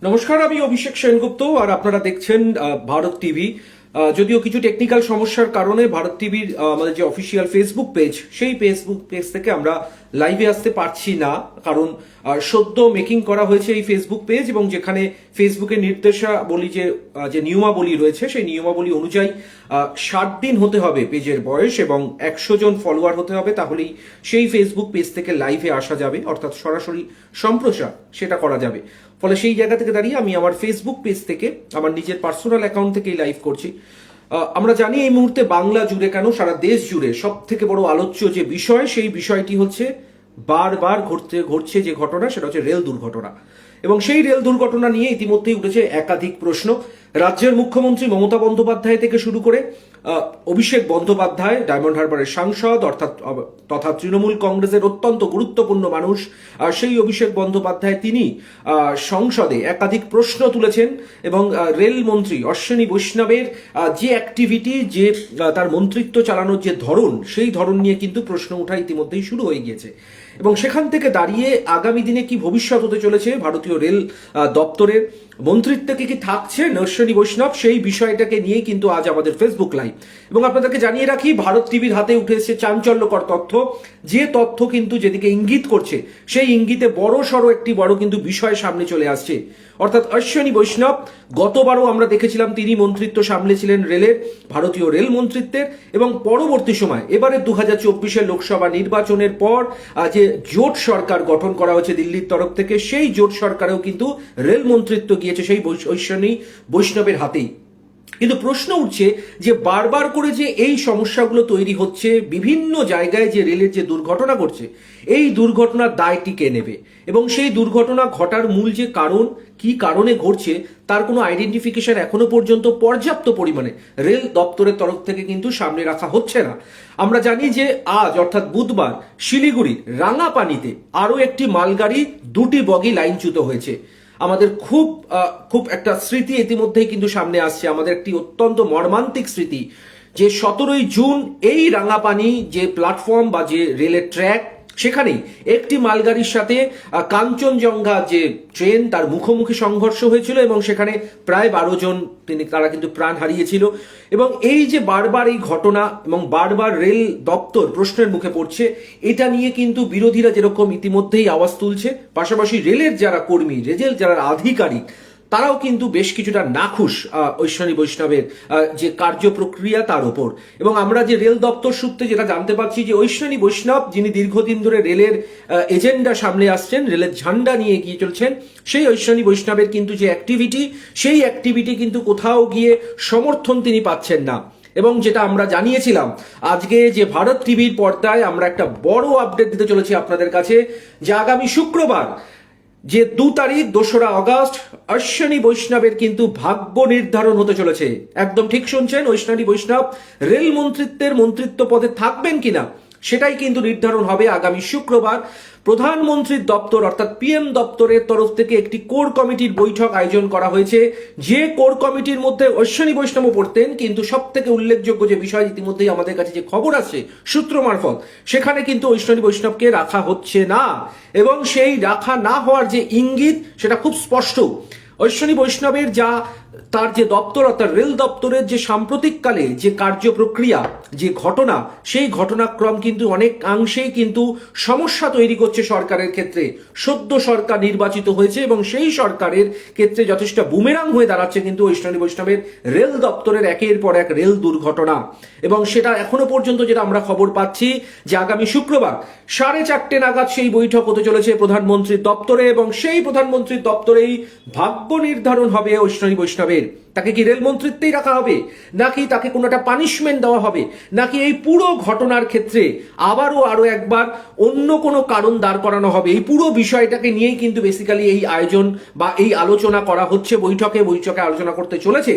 নমস্কার, আমি অভিষেক সেনগুপ্ত আর আপনারা দেখছেন ভারত টিভি। যদিও কিছু টেকনিক্যাল সমস্যার কারণে ভারত টিভির আমাদের যে অফিসিয়াল ফেসবুক পেজ, সেই ফেসবুক পেজ থেকে আমরা লাইভে আসতে পারছি না, কারণ সদ্য মেকিং করা হয়েছে এই ফেসবুক পেজ, এবং যেখানে ফেসবুকের নির্দেশাবলী যে নিয়মাবলী রয়েছে, সেই নিয়মাবলী অনুযায়ী 60 দিন হতে হবে পেজের বয়স এবং 100 জন ফলোয়ার হতে হবে, তাহলেই সেই ফেসবুক পেজ থেকে লাইভে আসা যাবে, অর্থাৎ সরাসরি সম্প্রচার সেটা করা যাবে। ফলে সেই জায়গা থেকে দাঁড়িয়ে আমি আমার ফেসবুক পেজ থেকে, আমার নিজের পার্সোনাল অ্যাকাউন্ট থেকেই লাইভ করছি। আমরা জানি এই মুহূর্তে বাংলা জুড়ে কেন সারা দেশ জুড়ে সব থেকে বড় আলোচ্য যে বিষয়, সেই বিষয়টি হচ্ছে বারবার ঘটছে যে ঘটনা, সেটা হচ্ছে রেল দুর্ঘটনা। এবং সেই রেল দুর্ঘটনা নিয়ে ইতিমধ্যেই উঠেছে একাধিক প্রশ্ন। রাজ্যের মুখ্যমন্ত্রী মমতা বন্দ্যোপাধ্যায় থেকে শুরু করে অভিষেক বন্দ্যোপাধ্যায়, ডায়মন্ড হারবারের সাংসদ তথা তৃণমূল কংগ্রেসের অত্যন্ত গুরুত্বপূর্ণ মানুষ, সেই অভিষেক বন্দ্যোপাধ্যায় তিনি সংসদে একাধিক প্রশ্ন তুলেছেন, এবং রেলমন্ত্রী অশ্বিনী বৈষ্ণবের যে অ্যাক্টিভিটি, যে তার মন্ত্রিত্ব চালানোর যে ধরন, সেই ধরন নিয়ে কিন্তু প্রশ্ন ওঠা ইতিমধ্যেই শুরু হয়ে গিয়েছে। এবং সেখান থেকে দাঁড়িয়ে আগামী দিনে কি ভবিষ্যৎ হতে চলেছে ভারতীয় রেল দপ্তরের, মন্ত্রিত্বে কি থাকছে অশ্বিনী বৈষ্ণব, সেই বিষয়টাকে নিয়ে কিন্তু আজ আমাদের ফেসবুক লাইভ। এবং আপনাদেরকে জানিয়ে রাখি, ভারত টিভির হাতে উঠে এসেছে চাঞ্চল্যকর তথ্য, যে তথ্য কিন্তু যেদিকে ইঙ্গিত করছে, সেই ইঙ্গিতে একটি বড় কিন্তু বিষয় সামনে চলে আসছে। অর্থাৎ অশ্বিনী বৈষ্ণব, গতবারও আমরা দেখেছিলাম তিনি মন্ত্রিত্ব সামলেছিলেন রেলের, ভারতীয় রেল মন্ত্রিত্বের, এবং পরবর্তী সময় এবারে 2024 লোকসভা নির্বাচনের পর যে জোট সরকার গঠন করা হয়েছে দিল্লির তরফ থেকে, সেই জোট সরকারেও কিন্তু রেল মন্ত্রিত্ব গিয়েছে সেই অশ্বিনী বৈষ্ণবের হাতেই। কিন্তু প্রশ্ন উঠছে যে বারবার করে যে এই সমস্যাগুলো তৈরি হচ্ছে, বিভিন্ন জায়গায় যে রেলের যে দুর্ঘটনা ঘটছে, এই দুর্ঘটনার দায়টি কে নেবে, এবং সেই দুর্ঘটনা ঘটার মূল যে কারণ, কি কারণে ঘটছে, তার কোনো আইডেন্টিফিকেশন এখনো পর্যন্ত পর্যাপ্ত পরিমাণে রেল দপ্তরের তরফ থেকে কিন্তু সামনে রাখা হচ্ছে না। আমরা জানি যে আজ অর্থাৎ বুধবার শিলিগুড়ির রাঙাপানিতে আরও একটি মালগাড়ি, 2টি বগি লাইনচ্যুত হয়েছে। আমাদের খুব একটা স্মৃতি ইতিমধ্যেই কিন্তু সামনে আসছে, আমাদের একটি অত্যন্ত মর্মান্তিক স্মৃতি, যে 17ই জুন এই রাঙাপানি যে প্ল্যাটফর্ম বা যে রেলের ট্র্যাক, সেখানেই একটি মালগাড়ির সাথে কাঞ্চনজঙ্ঘা যে ট্রেন, তার মুখোমুখি সংঘর্ষ হয়েছিল, এবং সেখানে প্রায় 12 জন তারা কিন্তু প্রাণ হারিয়েছিল। এবং এই যে বারবার এই ঘটনা এবং বারবার রেল দপ্তর প্রশ্নের মুখে পড়ছে, এটা নিয়ে কিন্তু বিরোধীরা যেরকম ইতিমধ্যেই আওয়াজ তুলছে, পাশাপাশি রেলের যারা কর্মী, রেলের যারা আধিকারিক, তারাও কিন্তু বেশ কিছুটা নাখুশ অশ্বিনী বৈষ্ণবের যে কার্য প্রক্রিয়া তার উপর। এবং আমরা যে রেল দপ্তর সূত্রে যেটা জানতে পারছি, যে অশ্বিনী বৈষ্ণব, যিনি দীর্ঘদিন ধরে রেলের এজেন্ডা সামনে আসছেন, রেলের ঝান্ডা নিয়ে এগিয়ে চলছেন, সেই অশ্বিনী বৈষ্ণবের কিন্তু যে অ্যাক্টিভিটি, সেই অ্যাক্টিভিটি কিন্তু কোথাও গিয়ে সমর্থন তিনি পাচ্ছেন না। এবং যেটা আমরা জানিয়েছিলাম, আজকে যে ভারত টিভির পর্দায় আমরা একটা বড় আপডেট দিতে চলেছি আপনাদের কাছে, যে আগামী শুক্রবার যে 2 তারিখ 2রা আগস্ট অশ্বিনী বৈষ্ণবের কিন্তু ভাগ্য নির্ধারণ হতে চলেছে। একদম ঠিক শুনছেন, অশ্বিনী বৈষ্ণব রেল মন্ত্রিত্ব পদে থাকবেন কিনা, সেটাই কিন্তু নির্ধারণ হবে আগামী শুক্রবার। প্রধানমন্ত্রীর দপ্তর অর্থাৎ পিএম দপ্তরের তরফ থেকে একটি কোর কমিটির বৈঠক আয়োজন করা হয়েছে, যে কোর কমিটির মধ্যে অশ্বিনী বৈষ্ণব পড়তেন। কিন্তু সব থেকে উল্লেখযোগ্য যে বিষয়, ইতিমধ্যেই আমাদের কাছে যে খবর আছে সূত্র মারফত, সেখানে কিন্তু অশ্বিনী বৈষ্ণবকে রাখা হচ্ছে না, এবং সেই রাখা না হওয়ার যে ইঙ্গিত, সেটা খুব স্পষ্ট। অশ্বিনী বৈষ্ণবের তার যে দপ্তর অর্থাৎ রেল দপ্তরের যে সাম্প্রতিককালে যে কার্য প্রক্রিয়া, যে ঘটনা, সেই ঘটনাক্রম কিন্তু অনেকাংশেই কিন্তু সমস্যা তৈরি করছে সরকারের ক্ষেত্রে। সদ্য সরকার নির্বাচিত হয়েছে, এবং সেই সরকারের ক্ষেত্রে যথেষ্ট বুমেরাং হয়ে দাঁড়াচ্ছে কিন্তু অশ্বিনী বৈষ্ণবের রেল দপ্তরের একের পর এক রেল দুর্ঘটনা। এবং সেটা এখনো পর্যন্ত যেটা আমরা খবর পাচ্ছি, যে আগামী শুক্রবার 4:30 নাগাদ সেই বৈঠক হতে চলেছে প্রধানমন্ত্রীর দপ্তরে, এবং সেই প্রধানমন্ত্রীর দপ্তরেই ভাগ্য নির্ধারণ হবে অশ্বিনী বৈষ্ণবের। তাকে কি রেল মন্ত্রিত্বেই রাখা হবে, নাকি তাকে কোনো একটা পানিশমেন্ট দেওয়া হবে, নাকি এই পুরো ঘটনার ক্ষেত্রে আরো একবার অন্য কোনো কারণ দাঁড় করানো হবে? এই পুরো বিষয়টাকে নিয়েই কিন্তু বেসিক্যালি এই আয়োজন বা এই আলোচনা করা হচ্ছে বৈঠকে আলোচনা করতে চলেছে।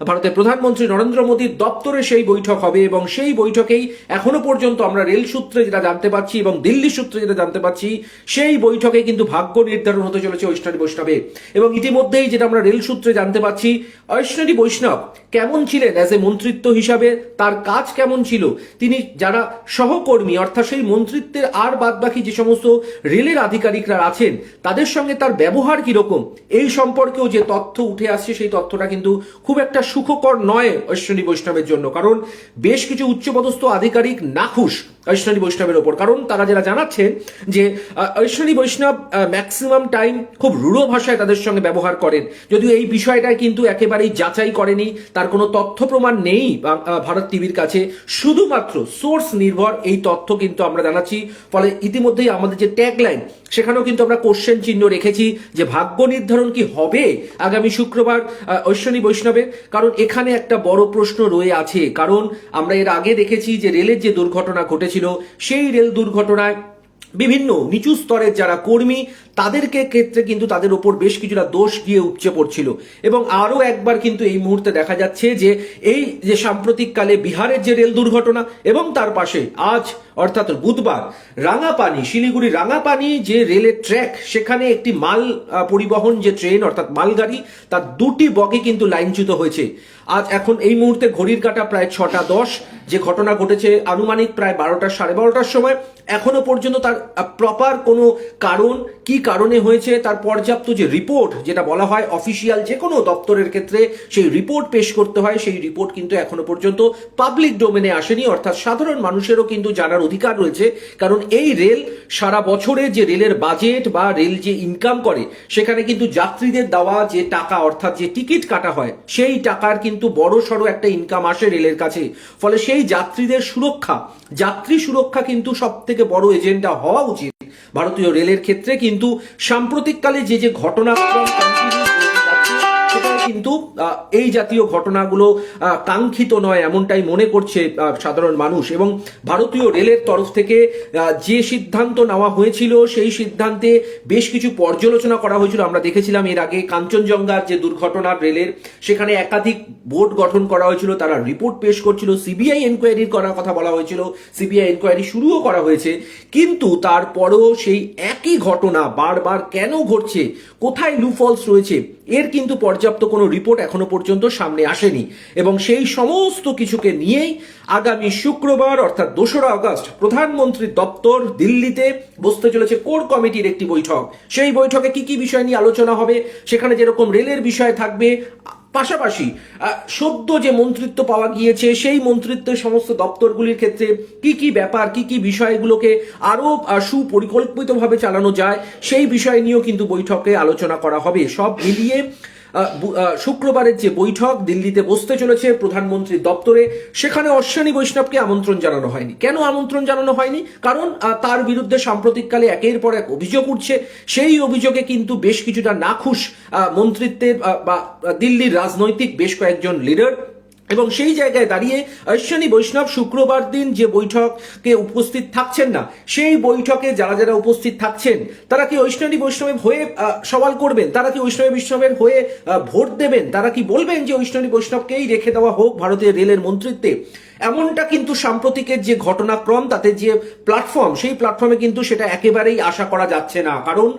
ভারতের প্রধানমন্ত্রী নরেন্দ্র মোদীর দপ্তরে সেই বৈঠক হবে এবং সেই বৈঠকেই এখনো পর্যন্ত আমরা রেল সূত্রে যেটা জানতে পারছি এবং দিল্লি সূত্রে যেটা জানতে পারছি, সেই বৈঠকে কিন্তু ভাগ্য নির্ধারণ হতে চলেছে ঐশ্বরী বৈষ্ণবে। এবং ইতিমধ্যেই যেটা আমরা রেল সূত্রে জানতে পারছি, ঐশ্বরী বৈষ্ণব কেমন ছিলেন অ্যাজ এ মন্ত্রিত্ব হিসাবে, তার কাজ কেমন ছিল, তিনি যারা সহকর্মী অর্থাৎ সেই মন্ত্রিত্বের আর বাদ বাকি যে সমস্ত রেলের আধিকারিকরা আছেন তাদের সঙ্গে তার ব্যবহার কিরকম, এই সম্পর্কেও যে তথ্য উঠে আসছে সেই তথ্যটা কিন্তু খুব একটা সুখকর নয় ঐশ্বরী বৈষ্ণবের জন্য। কারণ বেশ কিছু উচ্চপদস্থ আধিকারিক নাখুশ ঐশ্বরী বৈষ্ণবের ওপর। কারণ তারা যারা জানাচ্ছেন যে ঐশ্বরী বৈষ্ণব ম্যাক্সিমাম টাইম খুব রূঢ় ভাষায় তাদের সঙ্গে ব্যবহার করেন, যদিও এই বিষয়টা কিন্তু একেবারেই যাচাই করেনি, তার কোনো তথ্য প্রমাণ নেই ভারত টিভির কাছে, শুধুমাত্র সোর্স নির্ভর এই তথ্য কিন্তু আমরা জানাচ্ছি। ফলে ইতিমধ্যেই আমাদের যে ট্যাগলাইন সেখানেও কিন্তু আমরা কোশ্চেন চিহ্ন রেখেছি যে ভাগ্য নির্ধারণ কি হবে আগামী শুক্রবার ঐশ্বরী বৈষ্ণবের। কারণ এখানে একটা বড় প্রশ্ন রয়ে আছে। কারণ আমরা এর আগে দেখেছি যে রেলের যে দুর্ঘটনা ঘটেছিল, সেই রেল দুর্ঘটনায় বিভিন্ন নিচু স্তরের যারা কর্মী তাদেরকে ক্ষেত্রে কিন্তু তাদের ওপর বেশ কিছুটা দোষ গিয়ে উপচে পড়ছিল। এবং আরো একবার কিন্তু এই মুহূর্তে দেখা যাচ্ছে যে এই যে সাম্প্রতিককালে বিহারের যে রেল দুর্ঘটনা এবং তার পাশে আজ অর্থাৎ বুধবার রাঙাপানি, শিলিগুড়ি রাঙাপানি যে রেলের ট্র্যাক, সেখানে একটি মাল পরিবহন যে ট্রেন অর্থাৎ মালগাড়ি, তার দুটি বগি কিন্তু লাইনচ্যুত হয়েছে। আজ এখন এই মুহূর্তে ঘড়ির কাঁটা প্রায় 6:10, যে ঘটনা ঘটেছে আনুমানিক প্রায় 12টা 12:30 সময়। এখনো পর্যন্ত তার প্রপার কোনো কারণ, কি কারণে হয়েছে তার পর্যাপ্ত যে রিপোর্ট, যেটা বলা হয় অফিসিয়াল যে কোনো দপ্তরের ক্ষেত্রে সেই রিপোর্ট পেশ করতে হয়, সেই রিপোর্ট কিন্তু এখনো পর্যন্ত পাবলিক ডোমেনে আসেনি। অর্থাৎ সাধারণ মানুষেরও কিন্তু জানার অধিকার রয়েছে। কারণ এই রেল সারা বছরে যে রেলের বাজেট বা রেল যে ইনকাম করে, সেখানে কিন্তু যাত্রীদের দেওয়া যে টাকা অর্থাৎ যে টিকিট কাটা হয়, সেই টাকার কিন্তু বড় সড়ো একটা ইনকাম আসে রেলের কাছে। ফলে সেই যাত্রীদের সুরক্ষা, যাত্রী সুরক্ষা কিন্তু সব থেকে বড় এজেন্ডা হওয়া উচিত ভারতীয় রেলের ক্ষেত্রে। কিন্তু সাম্প্রতিককালে যে ঘটনাক্রম সেটা কিন্তু এই জাতীয় ঘটনাগুলো কাঙ্ক্ষিত নয় এমনটাই মনে করছে সাধারণ মানুষ। এবং ভারতীয় রেলের তরফ থেকে যে সিদ্ধান্ত নেওয়া হয়েছিল, সেই সিদ্ধান্তে বেশ কিছু পর্যালোচনা করা হয়েছিল। আমরা দেখেছিলাম এর আগে কাঞ্চনজঙ্ঘার যে দুর্ঘটনা রেলের, সেখানে একাধিক বোর্ড গঠন করা হয়েছিল, তারা রিপোর্ট পেশ করছিল, সিবিআই এনকোয়ারি করার কথা বলা হয়েছিল, সিবিআই এনকোয়ারি শুরুও করা হয়েছে। কিন্তু তারপরেও সেই একই ঘটনা বারবার কেন ঘটছে, কোথায় লুফলস রয়েছে, এর কিন্তু পর্যাপ্ত কোনো রিপোর্ট এখনো পর্যন্ত সামনে আসেনি। এবং সেই সমস্ত কিছুকে নিয়েই আগামী শুক্রবার অর্থাৎ 2রা আগস্ট প্রধানমন্ত্রীর দপ্তর দিল্লিতে বসতে চলেছে কোর কমিটির একটি বৈঠক। সেই বৈঠকে কি কি বিষয় নিয়ে আলোচনা হবে, সেখানে যেরকম রেলের বিষয় থাকবে, পাশাপাশি সদ্য যে মন্ত্রিত্ব পাওয়া গিয়েছে সেই মন্ত্রিত্বের সমস্ত দপ্তরগুলির ক্ষেত্রে কি কি ব্যাপার, কি কি বিষয়গুলোকে আরো সুপরিকল্পিতভাবে চালানো যায়, সেই বিষয় নিয়েও কিন্তু বৈঠকে আলোচনা করা হবে। সব মিলিয়ে শুক্রবারের যে বৈঠক দিল্লিতে বসতে চলেছে প্রধানমন্ত্রীর দপ্তরে, সেখানে অশ্বিনী বৈষ্ণবকে আমন্ত্রণ জানানো হয়নি। কেন আমন্ত্রণ জানানো হয়নি? কারণ তার বিরুদ্ধে সাম্প্রতিককালে একের পর এক অভিযোগ উঠছে। সেই অভিযোগে কিন্তু বেশ কিছুটা নাখুশ মন্ত্রিত্বের বা দিল্লির রাজনৈতিক বেশ কয়েকজন লিডার। এবং সেই জায়গায় দাঁড়িয়ে অশ্বিনী বৈষ্ণব শুক্রবার দিন যে বৈঠকে উপস্থিত থাকছেন না, সেই বৈঠকে যারা যারা উপস্থিত থাকছেন তারা কি অশ্বিনী বৈষ্ণবের হয়ে সওয়াল করবেন, তারা কি অশ্বিনী বৈষ্ণবের হয়ে ভোট দেবেন, তারা কি বলবেন যে অশ্বিনী বৈষ্ণবকেই রেখে দেওয়া হোক ভারতীয় রেলের মন্ত্রিত্বে? এমনটা কিন্তু সাম্প্রতিকের যে ঘটনাক্রম, তাতে যে প্ল্যাটফর্ম, সেই প্ল্যাটফর্মে কিন্তু সেটা একেবারেই আশা করা যাচ্ছে না। কারণ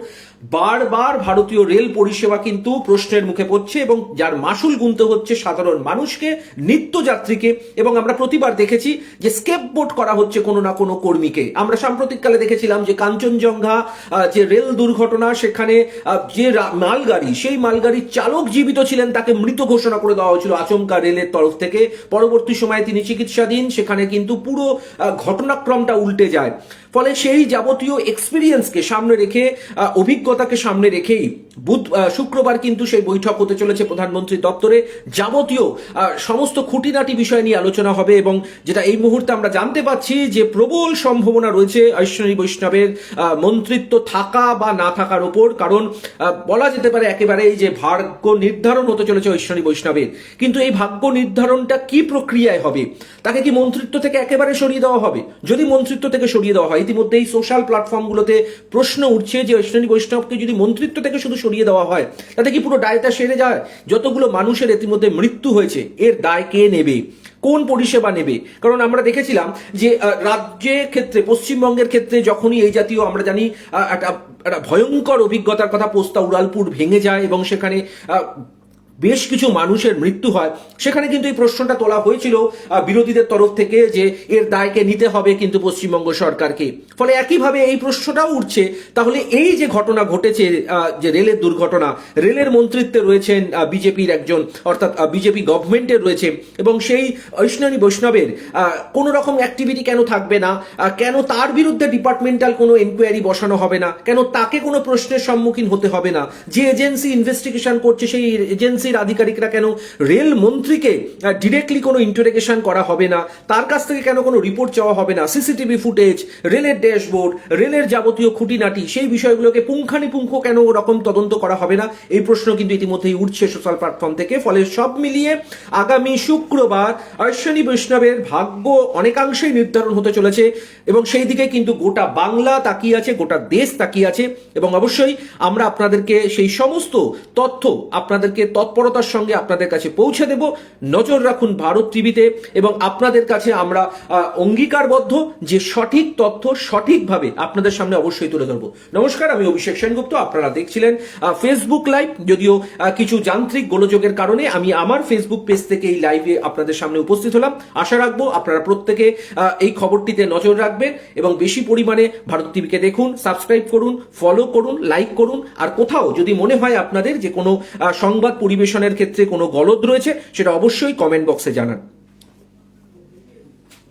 বারবার ভারতীয় রেল পরিষেবা কিন্তু প্রশ্নের মুখে পড়ছে এবং যার মাসুল গুনতে হচ্ছে সাধারণ মানুষকে, নিত্যযাত্রীকে। এবং আমরা প্রতিবার দেখেছি যে স্কেপবোট করা হচ্ছে কোনো না কোনো কর্মীকে। আমরা সাম্প্রতিককালে দেখেছিলাম যে কাঞ্চনজঙ্ঘা যে রেল দুর্ঘটনা, সেখানে যে মালগাড়ি, সেই মালগাড়ির চালক জীবিত ছিলেন, তাকে মৃত ঘোষণা করে দেওয়া হয়েছিল আচমকা রেলের তরফ থেকে। পরবর্তী সময়ে তিনি চিকিৎসাধীন, সেখানে কিন্তু পুরো ঘটনাক্রমটা উল্টে যায়। ফলে সেই যাবতীয় এক্সপিরিয়েন্সকে সামনে রেখে, অভিজ্ঞতাকে সামনে রেখেই শুক্রবার কিন্তু সেই বৈঠক হতে চলেছে প্রধানমন্ত্রীর দপ্তরে। যাবতীয় সমস্ত খুঁটিনাটি বিষয় নিয়ে আলোচনা হবে এবং যেটা এই মুহূর্তে আমরা জানতে পাচ্ছি যে প্রবল সম্ভাবনা রয়েছে অশ্বিনী বৈষ্ণবের মন্ত্রিত্ব থাকা বা না থাকার ওপর। কারণ বলা যেতে পারে একেবারেই যে ভাগ্য নির্ধারণ হতে চলেছে অশ্বিনী বৈষ্ণবের। কিন্তু এই ভাগ্য নির্ধারণটা কি প্রক্রিয়ায় হবে? তাকে কি মন্ত্রিত্ব থেকে একেবারে সরিয়ে দেওয়া হবে? যদি মন্ত্রিত্ব থেকে সরিয়ে দেওয়া হয়, ইতিমধ্যে এই সোশ্যাল প্ল্যাটফর্মগুলোতে প্রশ্ন উঠছে যে অশ্বিনী বৈষ্ণবকে যদি মন্ত্রিত্ব থেকে শুধু সরিয়ে দেওয়া হয় তাতে কি পুরো দায়টা সেরে যায়? যতগুলো মানুষের ইতিমধ্যে মৃত্যু হয়েছে এর দায় কে নেবে? কোন পরিষেবা নেবে? কারণ আমরা দেখেছিলাম যে রাজ্যের ক্ষেত্রে, পশ্চিমবঙ্গের ক্ষেত্রে যখনই এই জাতীয় আমরা জানি একটা ভয়ঙ্কর অভিজ্ঞতার কথা, পোস্তা উড়ালপুর ভেঙে যায় এবং সেখানে বেশ কিছু মানুষের মৃত্যু হয়, সেখানে কিন্তু এই প্রশ্নটা তোলা হয়েছিল বিরোধীদের তরফ থেকে যে এর দায়কে নিতে হবে কিন্তু পশ্চিমবঙ্গ সরকারকে। ফলে একইভাবে এই প্রশ্নটাও উঠছে, তাহলে এই যে ঘটনা ঘটেছে, যে রেলের দুর্ঘটনা, রেলের মন্ত্রিত্বে রয়েছেন বিজেপির একজন, অর্থাৎ বিজেপি গভর্নমেন্টের রয়েছে, এবং সেই অশ্বিনী বৈষ্ণবের কোনো রকম অ্যাক্টিভিটি কেন থাকবে না? কেন তার বিরুদ্ধে ডিপার্টমেন্টাল কোনো এনকোয়ারি বসানো হবে না? কেন তাকে কোনো প্রশ্নের সম্মুখীন হতে হবে না? যে এজেন্সি ইনভেস্টিগেশন করছে সেই এজেন্সি আধিকারিকরা কেন রেল মন্ত্রীকে ডিরেক্টলি কোনো ইন্টারোগেশন করা হবে না? তার কাছ থেকে কেন কোনো রিপোর্ট চাওয়া হবে না? সিসিটিভি ফুটেজ, রেলের ড্যাশবোর্ড, রেলের যাবতীয় খুঁটিনাটি, সেই বিষয়গুলোকে পুঙ্খানুপুঙ্খ কেন রকম তদন্ত করা হবে না? এই প্রশ্ন কিন্তু ইতিমধ্যেই উঠছে সোশ্যাল প্ল্যাটফর্ম থেকে। ফলে সব মিলিয়ে আগামী শুক্রবার অশ্বিনী বৈষ্ণবের ভাগ্য অনেকাংশেই নির্ধারণ হতে চলেছে এবং সেই দিকে কিন্তু গোটা বাংলা তাকিয়ে আছে, গোটা দেশ তাকিয়ে আছে। এবং অবশ্যই আমরা আপনাদেরকে সেই সমস্ত তথ্য আপনাদেরকে তৎপরতার সঙ্গে আপনাদের কাছে পৌঁছে দেব। নজর রাখুন ভারত টিভিতে এবং আপনাদের কাছে আমরা অঙ্গীকারবদ্ধ যে সঠিক তথ্য সঠিকভাবে আপনাদের সামনে অবশ্যই তুলে ধরবো। নমস্কার, আমি অভিষেক সেনগুপ্ত। আপনারা দেখছিলেন ফেসবুক লাইভ। যদিও কিছু যান্ত্রিক গোলযোগের কারণে আমি আমার ফেসবুক পেজ থেকে এই লাইভে আপনাদের সামনে উপস্থিত হলাম। আশা রাখবো আপনারা প্রত্যেকে এই খবরটিতে নজর রাখবেন এবং বেশি পরিমাণে ভারত টিভিকে দেখুন, সাবস্ক্রাইব করুন, ফলো করুন, লাইক করুন। আর কোথাও যদি মনে হয় আপনাদের যে কোনো সংবাদ পরিবেশনের ক্ষেত্রে কোনো গলদ রয়েছে, সেটা অবশ্যই কমেন্ট বক্সে জানান।